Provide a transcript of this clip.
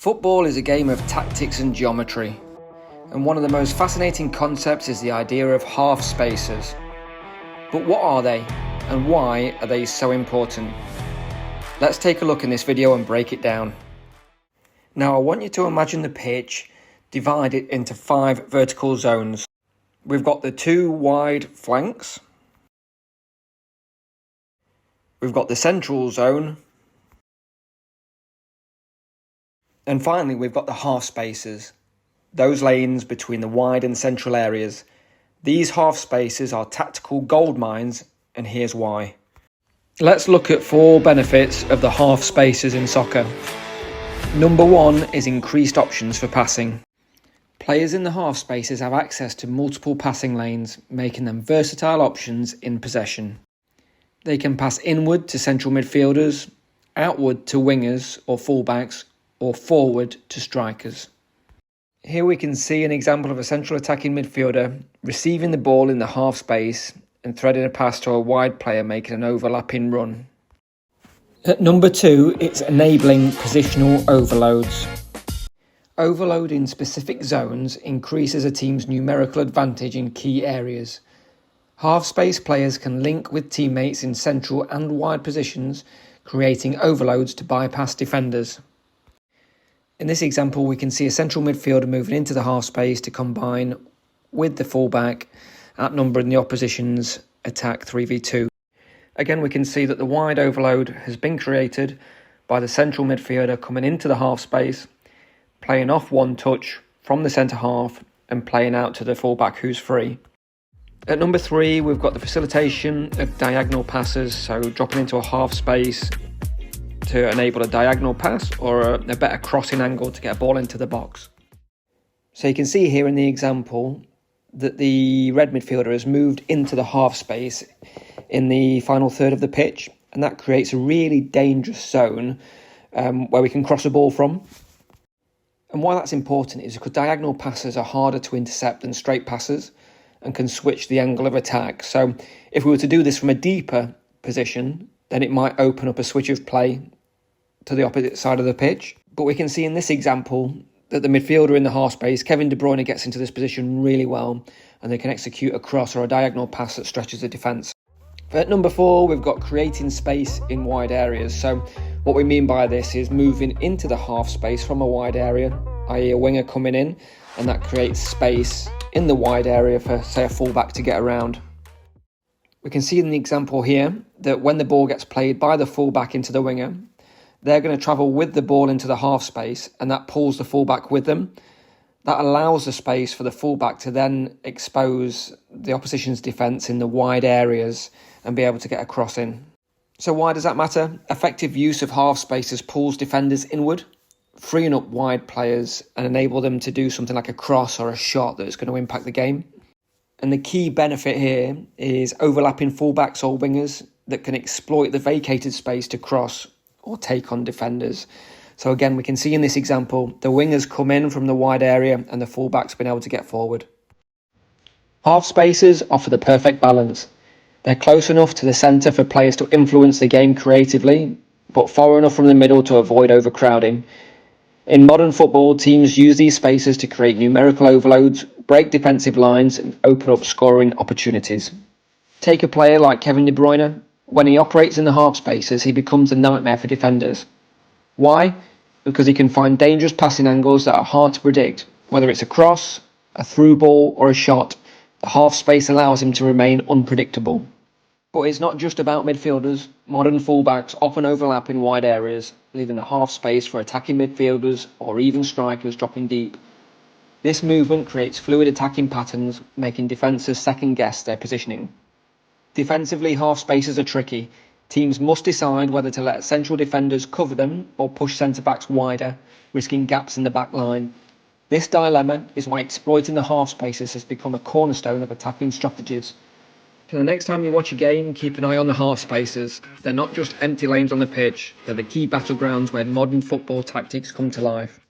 Football is a game of tactics and geometry, and one of the most fascinating concepts is the idea of half spaces. But what are they, and why are they so important? Let's take a look in this video and break it down. Now I want you to imagine the pitch divided into 5 vertical zones. We've got the 2 wide flanks, we've got the central zone, and finally we've got the half spaces, those lanes between the wide and central areas. These half spaces are tactical gold mines, and here's why. Let's look at 4 benefits of the half spaces in soccer. Number 1 is increased options for passing. Players in the half spaces have access to multiple passing lanes, making them versatile options in possession. They can pass inward to central midfielders, outward to wingers or fullbacks, or forward to strikers. Here we can see an example of a central attacking midfielder receiving the ball in the half space and threading a pass to a wide player making an overlapping run. At number 2, it's enabling positional overloads. Overloading specific zones increases a team's numerical advantage in key areas. Half-space players can link with teammates in central and wide positions, creating overloads to bypass defenders. In this example, we can see a central midfielder moving into the half-space to combine with the fullback, outnumbering the opposition's attack 3v2. Again, we can see that the wide overload has been created by the central midfielder coming into the half-space, playing off one touch from the centre half and playing out to the fullback who's free. At number 3, we've got the facilitation of diagonal passes, so dropping into a half space to enable a diagonal pass or a better crossing angle to get a ball into the box. So you can see here in the example that the red midfielder has moved into the half space in the final third of the pitch, and that creates a really dangerous zone where we can cross a ball from. And why that's important is because diagonal passes are harder to intercept than straight passes and can switch the angle of attack. So if we were to do this from a deeper position, then it might open up a switch of play to the opposite side of the pitch. But we can see in this example that the midfielder in the half space, Kevin De Bruyne, gets into this position really well, and they can execute a cross or a diagonal pass that stretches the defence. At number 4, we've got creating space in wide areas. So what we mean by this is moving into the half space from a wide area, i.e. a winger coming in, and that creates space in the wide area for, say, a fullback to get around. We can see in the example here that when the ball gets played by the fullback into the winger, they're going to travel with the ball into the half space, and that pulls the fullback with them. That allows the space for the fullback to then expose the opposition's defence in the wide areas and be able to get a cross in. So why does that matter? Effective use of half spaces pulls defenders inward, freeing up wide players and enable them to do something like a cross or a shot that's going to impact the game. And the key benefit here is overlapping fullbacks or wingers that can exploit the vacated space to cross or take on defenders. So again, we can see in this example, the wingers come in from the wide area and the fullbacks been able to get forward. Half spaces offer the perfect balance. They're close enough to the centre for players to influence the game creatively, but far enough from the middle to avoid overcrowding. In modern football, teams use these spaces to create numerical overloads, break defensive lines, and open up scoring opportunities. Take a player like Kevin De Bruyne. When he operates in the half spaces, he becomes a nightmare for defenders. Why? Because he can find dangerous passing angles that are hard to predict. Whether it's a cross, a through ball, or a shot, the half space allows him to remain unpredictable. But it's not just about midfielders. Modern fullbacks often overlap in wide areas, leaving a half space for attacking midfielders or even strikers dropping deep. This movement creates fluid attacking patterns, making defences second-guess their positioning. Defensively, half spaces are tricky. Teams must decide whether to let central defenders cover them or push centre-backs wider, risking gaps in the back line. This dilemma is why exploiting the half spaces has become a cornerstone of attacking strategies. So the next time you watch a game, keep an eye on the half spaces. They're not just empty lanes on the pitch, they're the key battlegrounds where modern football tactics come to life.